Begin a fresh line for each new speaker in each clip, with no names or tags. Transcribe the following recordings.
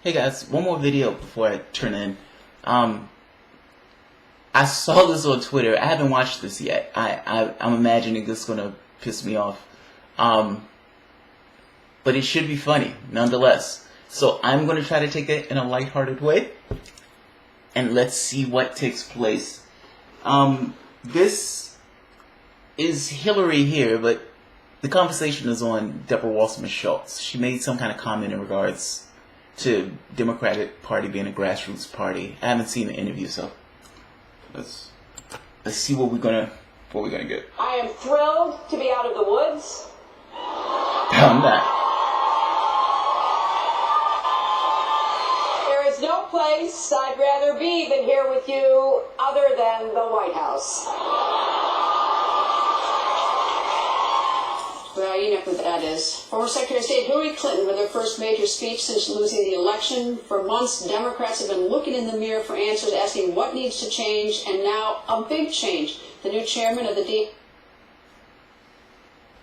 Hey guys, one more video before I turn in. I saw this on Twitter. I haven't watched this yet. I'm imagining this is gonna piss me off. But it should be funny, nonetheless. So I'm gonna try to take it in a lighthearted way. And let's see what takes place. This is Hillary here, but the conversation is on Debra Wasserman Shultz. She made some kind of comment in regards to Democratic Party being a grassroots party. I haven't seen the interview, so let's see what we're gonna get.
I am thrilled to be out of the woods.
I'm not.
There is no place I'd rather be than here with you other than the White House. Well, you know what that is. Former Secretary of State Hillary Clinton with her first major speech since losing the election. For months, Democrats have been looking in the mirror for answers, asking what needs to change, and now a big change. The new chairman of the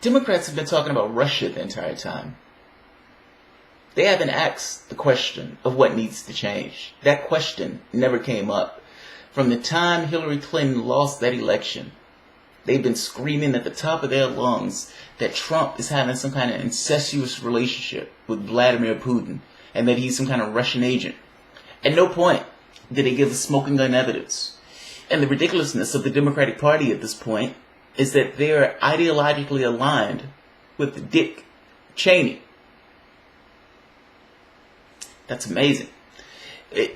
Democrats have been talking about Russia the entire time. They haven't asked the question of what needs to change. That question never came up. From the time Hillary Clinton lost that election, they've been screaming at the top of their lungs that Trump is having some kind of incestuous relationship with Vladimir Putin and that he's some kind of Russian agent. At no point did they give smoking gun evidence. And the ridiculousness of the Democratic Party at this point is that they are ideologically aligned with Dick Cheney. That's amazing.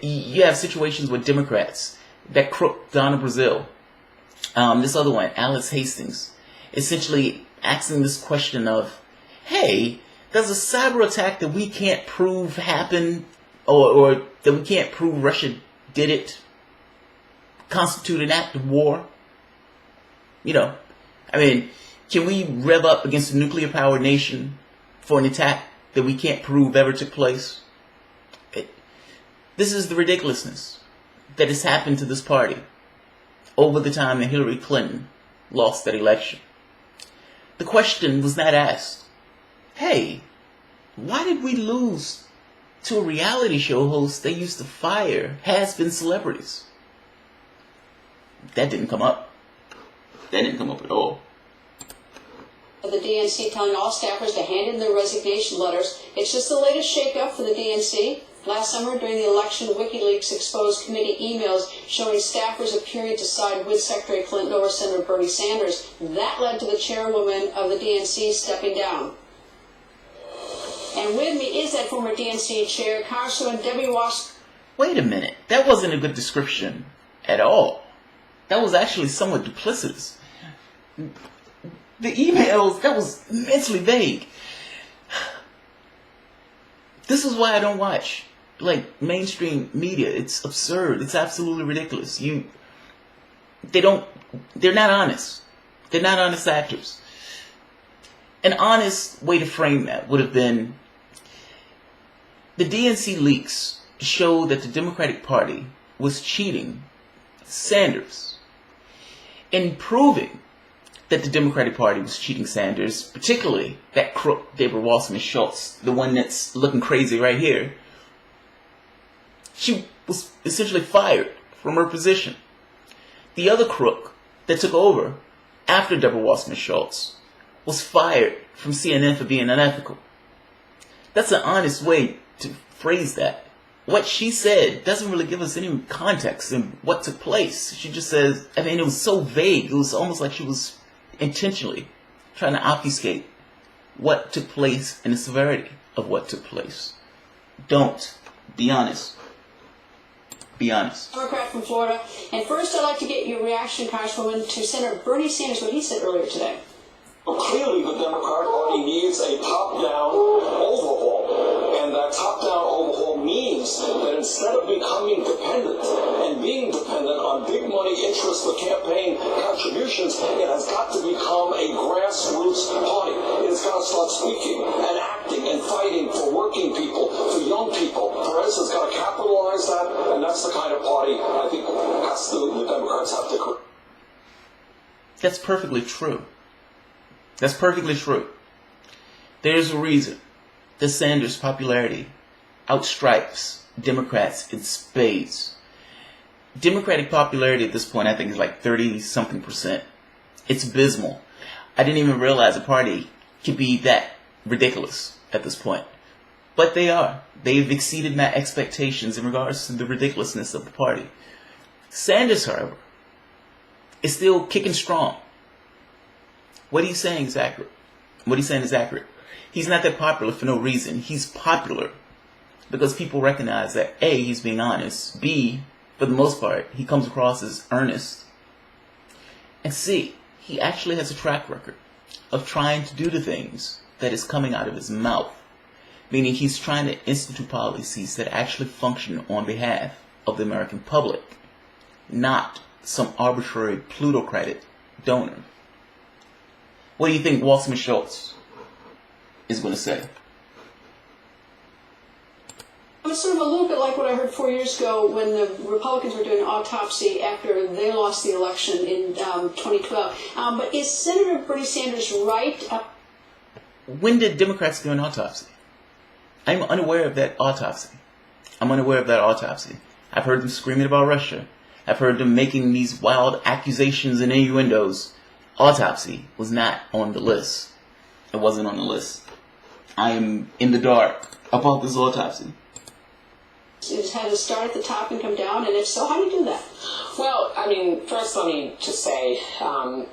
You have situations with Democrats, that crook Donna Brazile, this other one, Alice Hastings, essentially asking this question of, hey, does a cyber attack that we can't prove happened or that we can't prove Russia did it constitute an act of war? You know, I mean, can we rev up against a nuclear powered nation for an attack that we can't prove ever took place? This is the ridiculousness that has happened to this party over the time that Hillary Clinton lost that election. The question was not asked, hey, why did we lose to a reality show host they used to fire has-been celebrities? That didn't come up. That didn't come up at all.
The DNC telling all staffers to hand in their resignation letters. It's just the latest shakeup for the DNC. Last summer, during the election, WikiLeaks exposed committee emails showing staffers appearing to side with Secretary Clinton over Senator Bernie Sanders. That led to the chairwoman of the DNC stepping down. And with me is that former DNC chair, Congresswoman Debra Wasserman.
Wait a minute. That wasn't a good description at all. That was actually somewhat duplicitous. The emails, that was immensely vague. This is why I don't watch mainstream media. It's absurd. It's absolutely ridiculous. They're not honest. They're not honest actors. An honest way to frame that would have been the DNC leaks show that the Democratic Party was cheating Sanders. In proving that the Democratic Party was cheating Sanders, particularly that crook Debra Wasserman Shultz, the one that's looking crazy right here, she was essentially fired from her position. The other crook that took over after Debra Wasserman Shultz was fired from CNN for being unethical. That's an honest way to phrase that. What she said doesn't really give us any context in what took place. She just says, I mean, it was so vague. It was almost like she was intentionally trying to obfuscate what took place and the severity of what took place. Don't. Be honest. Be honest.
Democrat from Florida. And first, I'd like to get your reaction, Congresswoman, to Senator Bernie Sanders, what he said earlier today.
Clearly, the Democratic Party needs a top-down overhaul. And that top-down overhaul means that instead of becoming dependent and being dependent on big money interests for campaign contributions, it has got to become a grassroots party. It has got to start speaking and acting and fighting for working people, for young people. Perez has got to capitalize that, and that's the kind of party I think the Democrats have to create.
That's perfectly true. That's perfectly true. There's a reason that Sanders' popularity outstripes Democrats in spades. Democratic popularity at this point, I think, is like 30-something%. It's abysmal. I didn't even realize a party could be that ridiculous at this point. But they are. They've exceeded my expectations in regards to the ridiculousness of the party. Sanders, however, is still kicking strong. What he's saying is accurate. What he's saying is accurate. He's not that popular for no reason. He's popular because people recognize that A, he's being honest. B, for the most part, he comes across as earnest. And C, he actually has a track record of trying to do the things that is coming out of his mouth. Meaning he's trying to institute policies that actually function on behalf of the American public, not some arbitrary plutocratic donor. What do you think Wasserman Shultz is going to say?
It's sort of a little bit like what I heard 4 years ago when the Republicans were doing an autopsy after they lost the election in 2012. But is Senator Bernie Sanders right?
When did Democrats do an autopsy? I'm unaware of that autopsy. I've heard them screaming about Russia. I've heard them making these wild accusations and innuendos. Autopsy was not on the list. It wasn't on the list. I am in the dark about this autopsy.
It had to start at the top and come down, and if so, how do you do that?
Well, I mean, first let me just say, I'm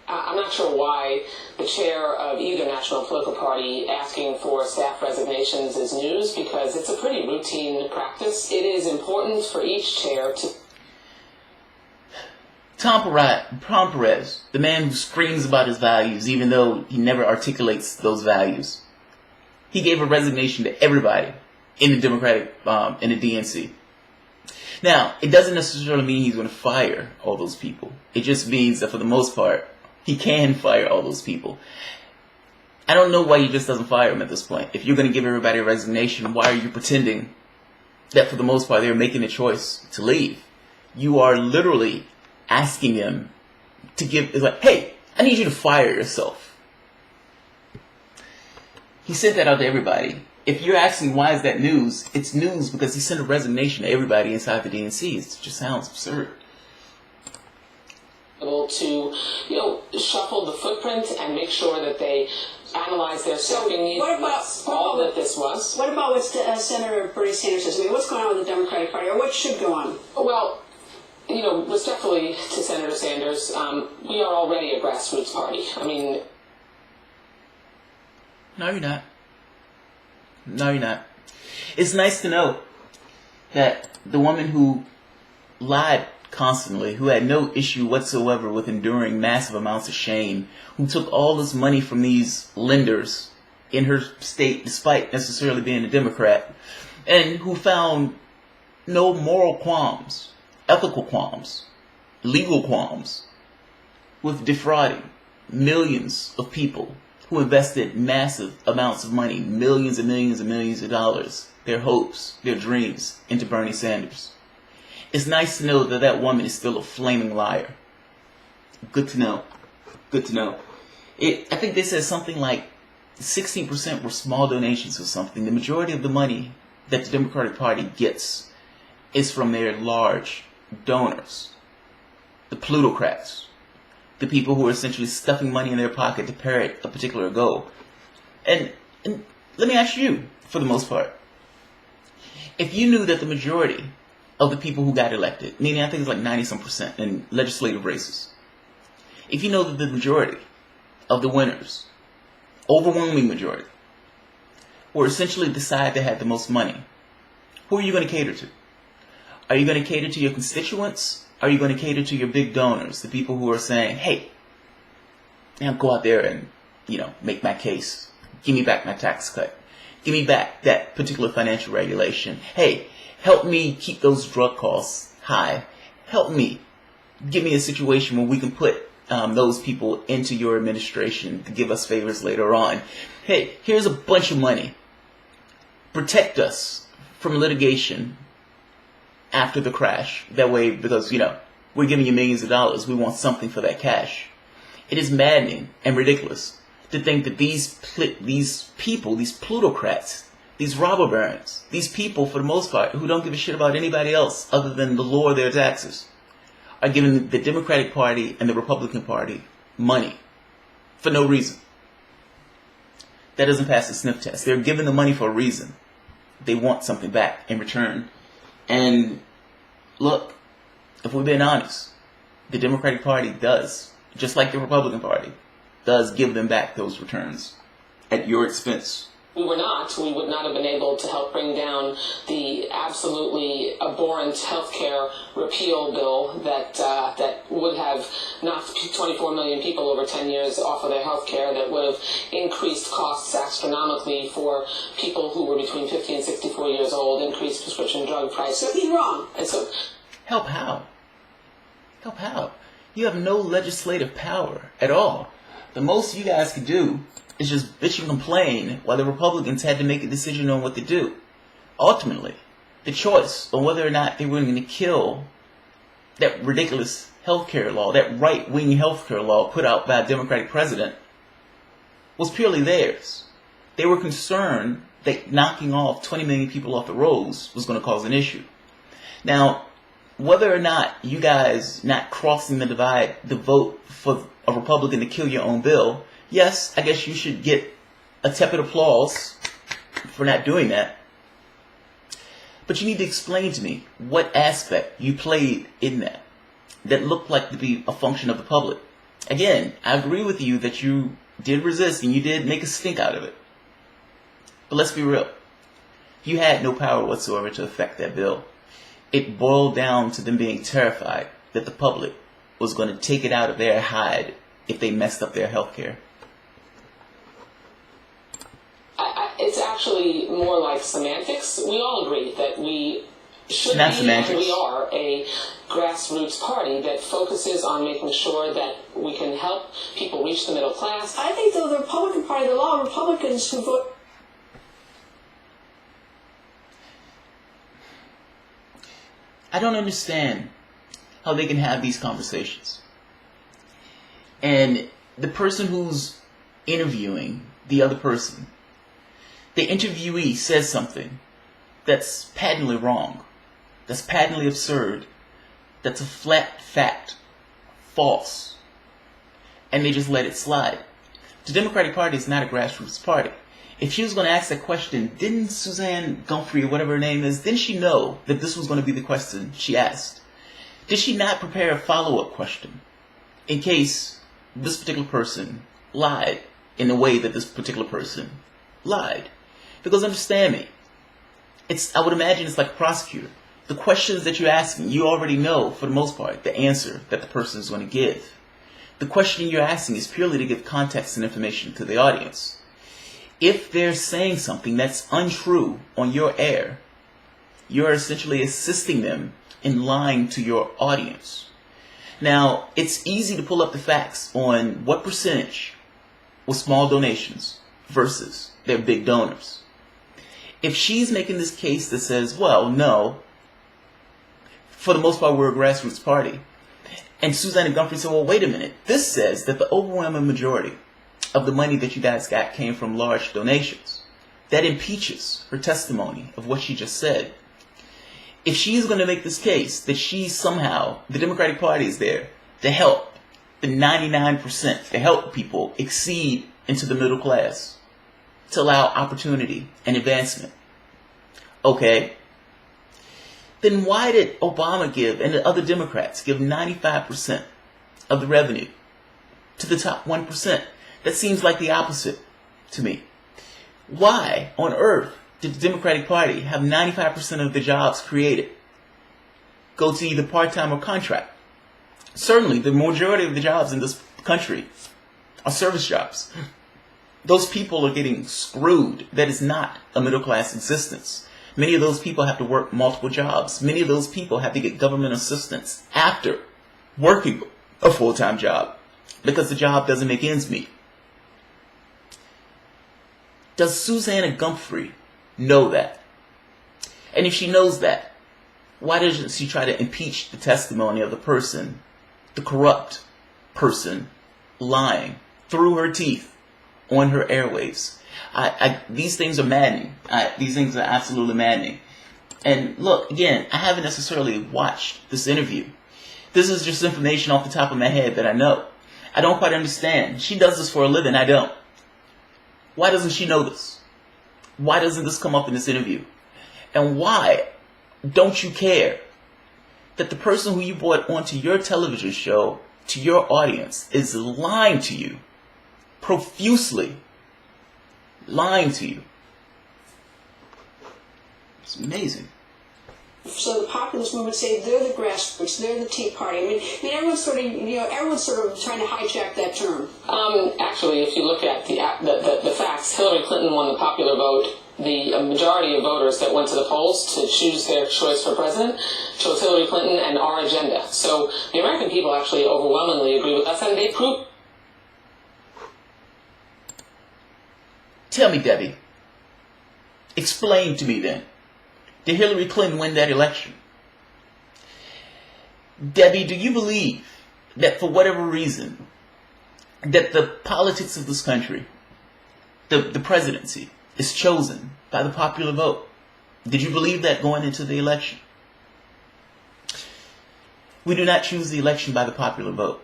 not sure why the chair of either national political party asking for staff resignations is news, because it's a pretty routine practice. It is important for each chair to...
Tom Perez, the man who screams about his values even though he never articulates those values, he gave a resignation to everybody in the Democratic, in the DNC. Now, it doesn't necessarily mean he's going to fire all those people. It just means that for the most part, he can fire all those people. I don't know why he just doesn't fire them at this point. If you're going to give everybody a resignation, why are you pretending that for the most part they're making a choice to leave? You are literally asking them to give, it's like, hey, I need you to fire yourself. He sent that out to everybody. If you're asking why is that news, it's news because he sent a resignation to everybody inside the DNC. It just sounds absurd.
Able to, shuffle the footprint and make sure that they analyze their staffing needs. What about
what Senator Bernie Sanders says? I mean, what's going on with the Democratic Party, or what should go on?
Well, respectfully to Senator Sanders, we are already a grassroots party. I mean...
No, you're not. No, you're not. It's nice to know that the woman who lied constantly, who had no issue whatsoever with enduring massive amounts of shame, who took all this money from these lenders in her state despite necessarily being a Democrat, and who found no moral qualms, ethical qualms, legal qualms with defrauding millions of people who invested massive amounts of money, millions and millions and millions of dollars, their hopes, their dreams, into Bernie Sanders. It's nice to know that that woman is still a flaming liar. Good to know. Good to know. I think they said something like 16% were small donations or something. The majority of the money that the Democratic Party gets is from their large donors, the plutocrats, the people who are essentially stuffing money in their pocket to parrot a particular goal. And let me ask you, for the most part, if you knew that the majority of the people who got elected, meaning I think it's like 90-some% in legislative races, if you know that the majority of the winners, overwhelming majority, were essentially decided to have the most money, who are you going to cater to? Are you going to cater to your constituents? Are you going to cater to your big donors, the people who are saying, hey, now go out there and, make my case. Give me back my tax cut. Give me back that particular financial regulation. Hey, help me keep those drug costs high. Help me. Give me a situation where we can put those people into your administration to give us favors later on. Hey, here's a bunch of money. Protect us from litigation after the crash. That way, because, we're giving you millions of dollars, we want something for that cash. It is maddening and ridiculous to think that these people, these plutocrats, these robber barons, these people, for the most part, who don't give a shit about anybody else other than to lower their taxes, are giving the Democratic Party and the Republican Party money for no reason. That doesn't pass the sniff test. They're giving the money for a reason. They want something back in return. And look, if we're being honest, the Democratic Party does, just like the Republican Party, does give them back those returns at your expense.
We would not have been able to help bring down the absolutely abhorrent healthcare repeal bill that would have knocked 24 million people over 10 years off of their healthcare, that would have increased costs astronomically for people who were between 50 and 64 years old, increased prescription drug prices.
Could be wrong.
And so,
help how? Help how? You have no legislative power at all. The most you guys could do is just bitch and complain while the Republicans had to make a decision on what to do. Ultimately, the choice on whether or not they were going to kill that ridiculous healthcare law, that right-wing healthcare law put out by a Democratic president, was purely theirs. They were concerned that knocking off 20 million people off the rolls was going to cause an issue. Now, whether or not you guys not crossing the divide to vote for a Republican to kill your own bill, yes, I guess you should get a tepid applause for not doing that. But you need to explain to me what aspect you played in that looked like to be a function of the public. Again, I agree with you that you did resist and you did make a stink out of it. But let's be real. You had no power whatsoever to affect that bill. It boiled down to them being terrified that the public was going to take it out of their hide if they messed up their health care.
It's actually more like semantics. We all agree that we should
Not
be,
semantics.
and we are, a grassroots party that focuses on making sure that we can help people reach the middle class.
I think, though, the Republican Party, there are a lot of Republicans who vote.
I don't understand how they can have these conversations. And the person who's interviewing the other person, the interviewee says something that's patently wrong, that's patently absurd, that's a flat fact, false, and they just let it slide. The Democratic Party is not a grassroots party. If she was going to ask that question, didn't Suzanne Gumphrey, or whatever her name is, didn't she know that this was going to be the question she asked? Did she not prepare a follow-up question in case this particular person lied in the way that this particular person lied? Because understand me, I would imagine it's like a prosecutor. The questions that you're asking, you already know, for the most part, the answer that the person is going to give. The question you're asking is purely to give context and information to the audience. If they're saying something that's untrue on your air, you're essentially assisting them in lying to your audience. Now, it's easy to pull up the facts on what percentage was small donations versus their big donors. If she's making this case that says, well, no, for the most part, we're a grassroots party, and Suzanne Gumphrey said, well, wait a minute, this says that the overwhelming majority of the money that you guys got came from large donations. That impeaches her testimony of what she just said. If she's going to make this case that she somehow, the Democratic Party is there to help the 99%, to help people exceed into the middle class, to allow opportunity and advancement, okay, then why did Obama give, and the other Democrats give 95% of the revenue to the top 1%? That seems like the opposite to me. Why on earth did the Democratic Party have 95% of the jobs created go to either part-time or contract? Certainly, the majority of the jobs in this country are service jobs. Those people are getting screwed. That is not a middle-class existence. Many of those people have to work multiple jobs. Many of those people have to get government assistance after working a full-time job because the job doesn't make ends meet. Does Susanna Gumphrey know that? And if she knows that, why doesn't she try to impeach the testimony of the person, the corrupt person, lying through her teeth on her airwaves? These things are maddening. These things are absolutely maddening. And look, again, I haven't necessarily watched this interview. This is just information off the top of my head that I know. I don't quite understand. She does this for a living. I don't. Why doesn't she know this? Why doesn't this come up in this interview? And why don't you care that the person who you brought onto your television show, to your audience, is lying to you, profusely lying to you? It's amazing.
So the populist movement say they're the grassroots, they're the Tea Party. I mean, everyone's sort of trying to hijack that term.
Actually, if you look at the facts, Hillary Clinton won the popular vote. The majority of voters that went to the polls to choose their choice for president chose Hillary Clinton and our agenda. So the American people actually overwhelmingly agree with us, and they prove.
Tell me, Debbie. Explain to me then. Did Hillary Clinton win that election? Debbie, do you believe that for whatever reason, that the politics of this country, the presidency, is chosen by the popular vote? Did you believe that going into the election? We do not choose the election by the popular vote.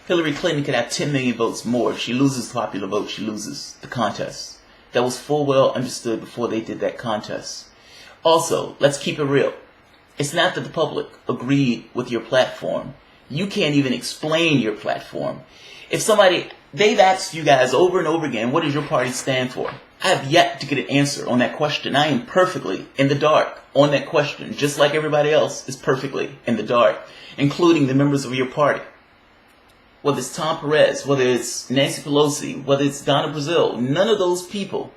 Hillary Clinton could have 10 million votes more. If she loses the popular vote, she loses the contest. That was full well understood before they did that contest. Also, let's keep it real. It's not that the public agreed with your platform. You can't even explain your platform. If they've asked you guys over and over again, what does your party stand for? I have yet to get an answer on that question. I am perfectly in the dark on that question, just like everybody else is perfectly in the dark, including the members of your party. Whether it's Tom Perez, whether it's Nancy Pelosi, whether it's Donna Brazile, none of those people,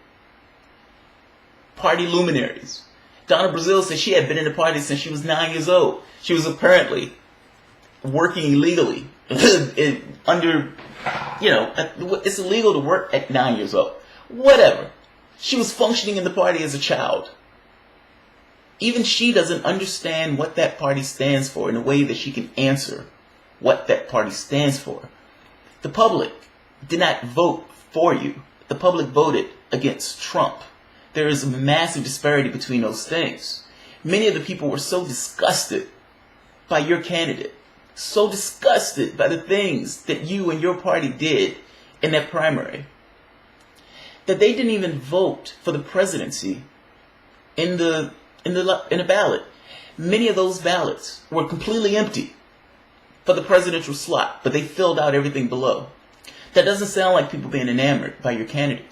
party luminaries. Donna Brazile said she had been in the party since she was 9 years old. She was apparently working illegally under, it's illegal to work at 9 years old. Whatever. She was functioning in the party as a child. Even she doesn't understand what that party stands for in a way that she can answer what that party stands for. The public did not vote for you. The public voted against Trump. There is a massive disparity between those things. Many of the people were so disgusted by your candidate, so disgusted by the things that you and your party did in that primary, that they didn't even vote for the presidency in the ballot. Many of those ballots were completely empty for the presidential slot, but they filled out everything below. That doesn't sound like people being enamored by your candidate.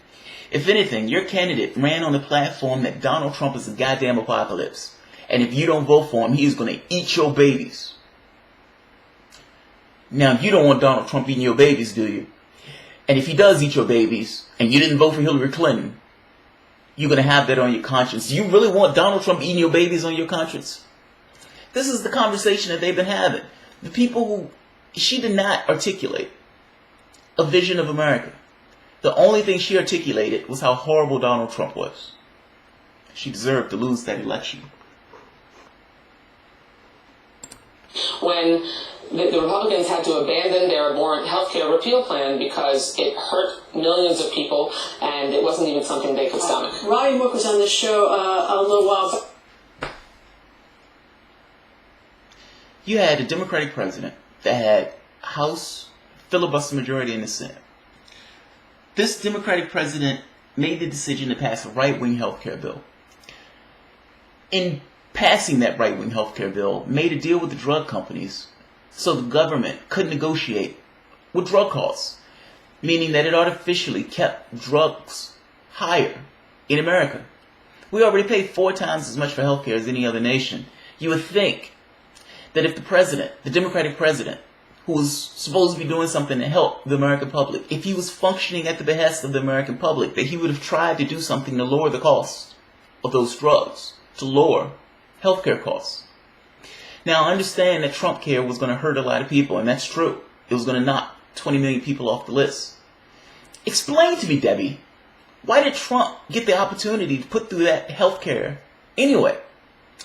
If anything, your candidate ran on the platform that Donald Trump is a goddamn apocalypse. And if you don't vote for him, he's going to eat your babies. Now, you don't want Donald Trump eating your babies, do you? And if he does eat your babies, and you didn't vote for Hillary Clinton, you're going to have that on your conscience. Do you really want Donald Trump eating your babies on your conscience? This is the conversation that they've been having. The people who, she did not articulate a vision of America. The only thing she articulated was how horrible Donald Trump was. She deserved to lose that election.
When the Republicans had to abandon their abhorrent health care repeal plan because it hurt millions of people and it wasn't even something they could stomach.
Roddy Mook was on this show a little while back.
You had a Democratic president that had House filibuster majority in the Senate. This Democratic president made the decision to pass a right-wing health care bill. In passing that right-wing health care bill, made a deal with the drug companies so the government could negotiate with drug costs, meaning that it artificially kept drugs higher in America. We already pay 4 times as much for health care as any other nation. You would think that if the president, the Democratic president, who was supposed to be doing something to help the American public, if he was functioning at the behest of the American public, that he would have tried to do something to lower the cost of those drugs, to lower healthcare costs. Now, I understand that Trump care was going to hurt a lot of people, and that's true. It was going to knock 20 million people off the list. Explain to me, Debbie, why did Trump get the opportunity to put through that healthcare anyway?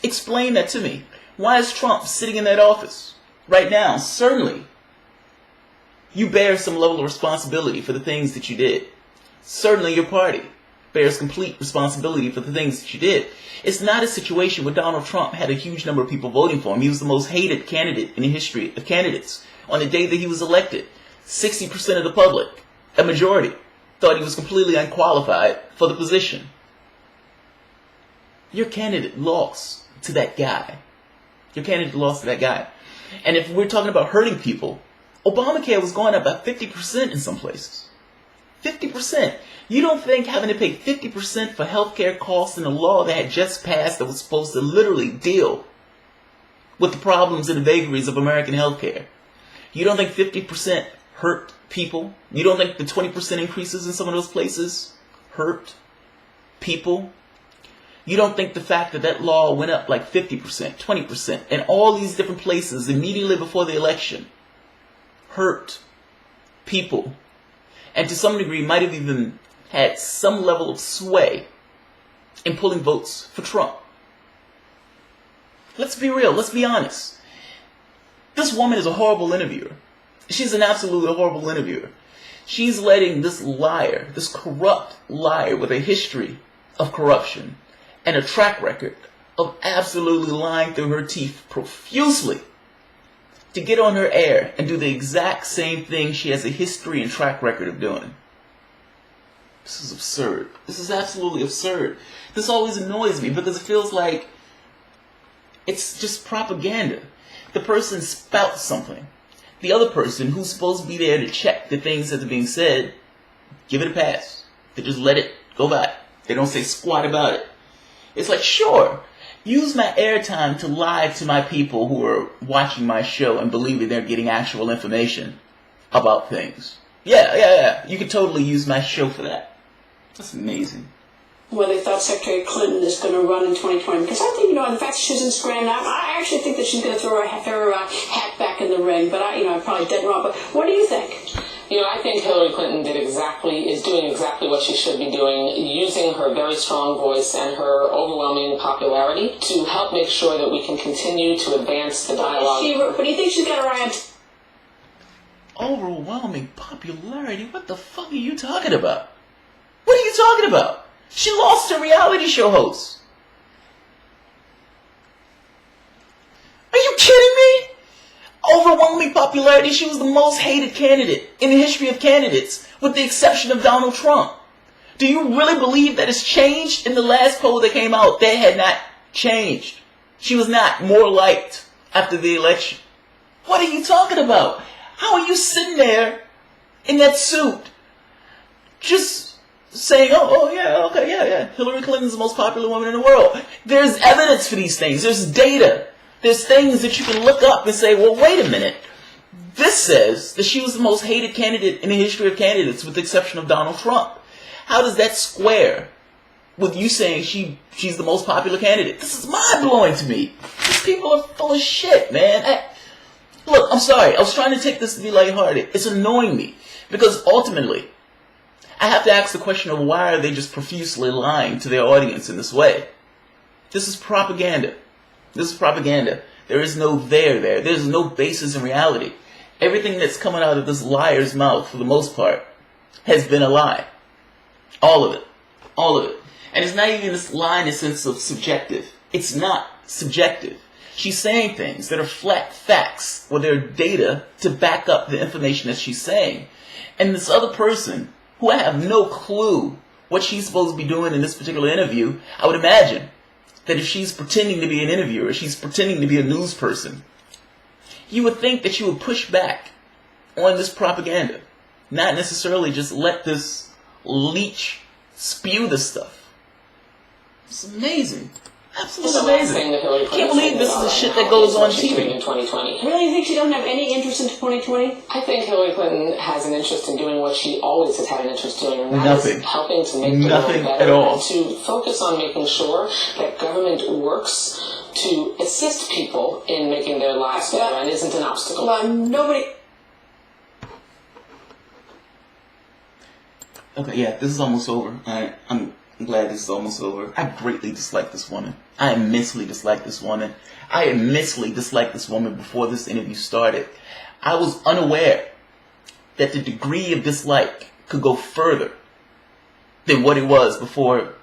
Explain that to me. Why is Trump sitting in that office right now? Certainly, you bear some level of responsibility for the things that you did. Certainly, your party bears complete responsibility for the things that she did. It's not a situation where Donald Trump had a huge number of people voting for him. He was the most hated candidate in the history of candidates. On the day that he was elected, 60% of the public, a majority, thought he was completely unqualified for the position. Your candidate lost to that guy. Your candidate lost to that guy. And if we're talking about hurting people, Obamacare was going up by 50% in some places. 50%. You don't think having to pay 50% for healthcare costs in a law that had just passed that was supposed to literally deal with the problems and the vagaries of American healthcare, you don't think 50% hurt people? You don't think the 20% increases in some of those places hurt people? You don't think the fact that that law went up like 50%, 20%, in all these different places immediately before the election hurt people? And to some degree might have even had some level of sway in pulling votes for Trump. Let's be real. Let's be honest. This woman is a horrible interviewer. She's an absolutely horrible interviewer. She's letting this liar, this corrupt liar with a history of corruption and a track record of absolutely lying through her teeth profusely, to get on her air and do the exact same thing she has a history and track record of doing. This is absurd. This is absolutely absurd. This always annoys me because it feels like it's just propaganda. The person spouts something. The other person, who's supposed to be there to check the things that are being said, give it a pass. They just let it go by. They don't say squat about it. It's like, sure, use my airtime to lie to my people who are watching my show and believing they're getting actual information about things. Yeah. You could totally use my show for that. That's amazing.
Where they thought Secretary Clinton is going to run in 2020. Because I think, the fact that she's in Scranton, I actually think that she's going to throw her hat back in the ring. But, I'm probably dead wrong. But what do you think?
I think Hillary Clinton is doing exactly what she should be doing, using her very strong voice and her overwhelming popularity to help make sure that we can continue to advance the dialogue.
But do you think she's got her eye on...
Overwhelming popularity? What the fuck are you talking about? What are you talking about? She lost to reality show hosts. Are you kidding me? Overwhelming popularity. She was the most hated candidate in the history of candidates, with the exception of Donald Trump. Do you really believe that it's changed? In the last poll that came out, that had not changed. She was not more liked after the election. What are you talking about? How are you sitting there in that suit just saying, yeah, Hillary Clinton's the most popular woman in the world? There's evidence for these things. There's data. There's things that you can look up and say, well, wait a minute. This says that she was the most hated candidate in the history of candidates with the exception of Donald Trump. How does that square with you saying she's the most popular candidate? This is mind-blowing to me. These people are full of shit, man. Look, I'm sorry. I was trying to take this to be lighthearted. It's annoying me because ultimately I have to ask the question of why are they just profusely lying to their audience in this way? This is propaganda. This is propaganda. There is no there. There's no basis in reality. Everything that's coming out of this liar's mouth, for the most part, has been a lie. All of it. All of it. And it's not even this lie in the sense of subjective. It's not subjective. She's saying things that are flat facts, or there are data to back up the information that she's saying. And this other person, who I have no clue what she's supposed to be doing in this particular interview, I would imagine that if she's pretending to be an interviewer, she's pretending to be a news person, you would think that she would push back on this propaganda, not necessarily just let this leech spew this stuff. It's amazing. Absolutely amazing. I can't believe this is the shit that goes on TV.
In 2020.
Really? You think she don't have any interest in 2020?
I think Hillary Clinton has an interest in doing what she always has had an interest in doing, and that is helping to make the world better
at all.
And to focus on making sure that government works to assist people in making their lives better and isn't an obstacle.
Nobody...
Okay, yeah, this is almost over. I'm glad this is almost over. I greatly dislike this woman. I immensely dislike this woman. I immensely disliked this woman before this interview started. I was unaware that the degree of dislike could go further than what it was before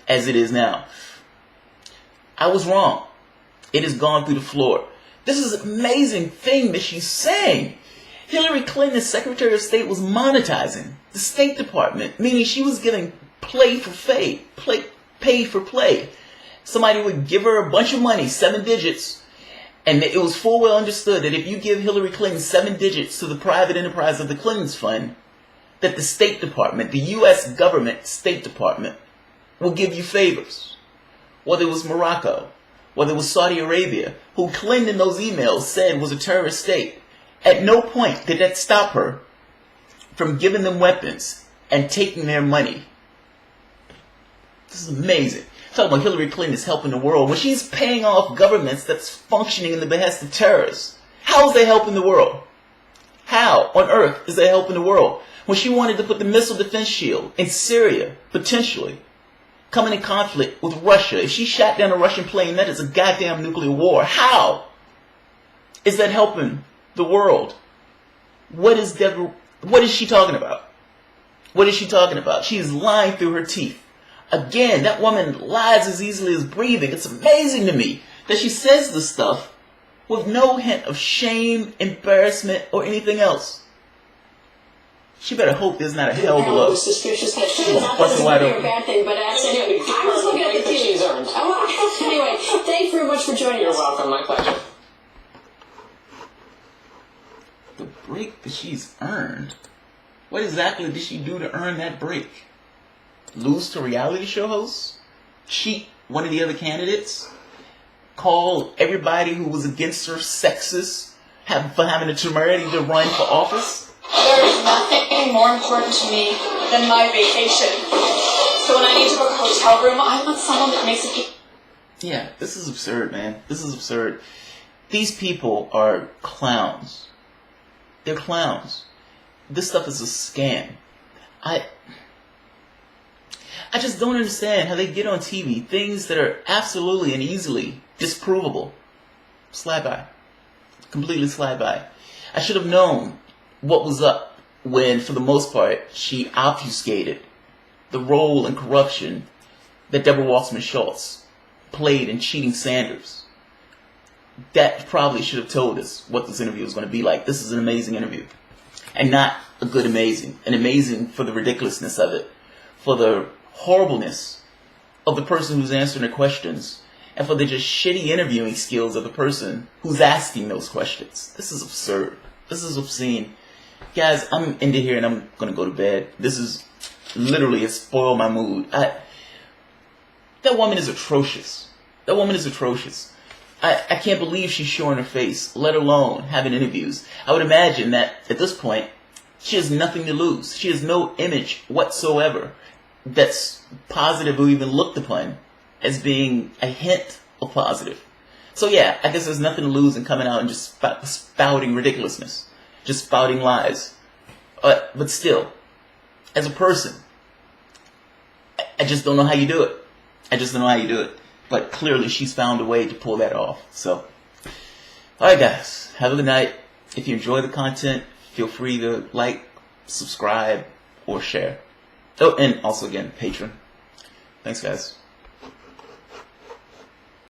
as it is now. I was wrong. It has gone through the floor. This is an amazing thing that she's saying. Hillary Clinton's Secretary of State was monetizing the State Department, meaning she was getting pay for play. Somebody would give her a bunch of money, 7 digits, and it was full well understood that if you give Hillary Clinton 7 digits to the private enterprise of the Clintons Fund, that the State Department, the U.S. government State Department, will give you favors. Whether it was Morocco, whether it was Saudi Arabia, who Clinton in those emails said was a terrorist state. At no point did that stop her from giving them weapons and taking their money. This is amazing. Talking about Hillary Clinton is helping the world when she's paying off governments that's functioning in the behest of terrorists. How is that helping the world? How on earth is that helping the world? When she wanted to put the missile defense shield in Syria, potentially, coming in conflict with Russia. If she shot down a Russian plane, that is a goddamn nuclear war. How is that helping the world? What is she talking about? What is she talking about? She is lying through her teeth. Again, that woman lies as easily as breathing. It's amazing to me that she says this stuff with no hint of shame, embarrassment, or anything else. She better hope there's not a hell below.
Suspicious that she was not a bad thing, but anyway, I was looking at the TV. Anyway, thanks very much for joining us.
You're welcome. My pleasure.
The break that she's earned. What exactly did she do to earn that break? Lose to reality show hosts? Cheat one of the other candidates? Call everybody who was against her sexist for having the temerity to run for office?
There is nothing more important to me than my vacation. So when I need to book a hotel room, I want someone that makes it...
Yeah, this is absurd, man. This is absurd. These people are clowns. They're clowns. This stuff is a scam. I just don't understand how they get on TV things that are absolutely and easily disprovable. Slide by. Completely slide by. I should have known what was up when, for the most part, she obfuscated the role in corruption that Debra Wasserman Shultz played in cheating Sanders. That probably should have told us what this interview was going to be like. This is an amazing interview. And not a good amazing. An amazing for the ridiculousness of it, for the horribleness of the person who's answering the questions, and for the just shitty interviewing skills of the person who's asking those questions. This is absurd. This is obscene. Guys, I'm into here and I'm going to go to bed. This is literally has spoiled my mood. That woman is atrocious. That woman is atrocious. I can't believe she's showing her face, let alone having interviews. I would imagine that at this point, she has nothing to lose. She has no image whatsoever that's positive or even looked upon as being a hint of positive. So yeah, I guess there's nothing to lose in coming out and just spouting ridiculousness. Just spouting lies. But still, as a person, I just don't know how you do it. I just don't know how you do it. But clearly she's found a way to pull that off. So, alright guys, have a good night. If you enjoy the content, feel free to like, subscribe, or share. Oh, and also again, Patreon. Thanks guys.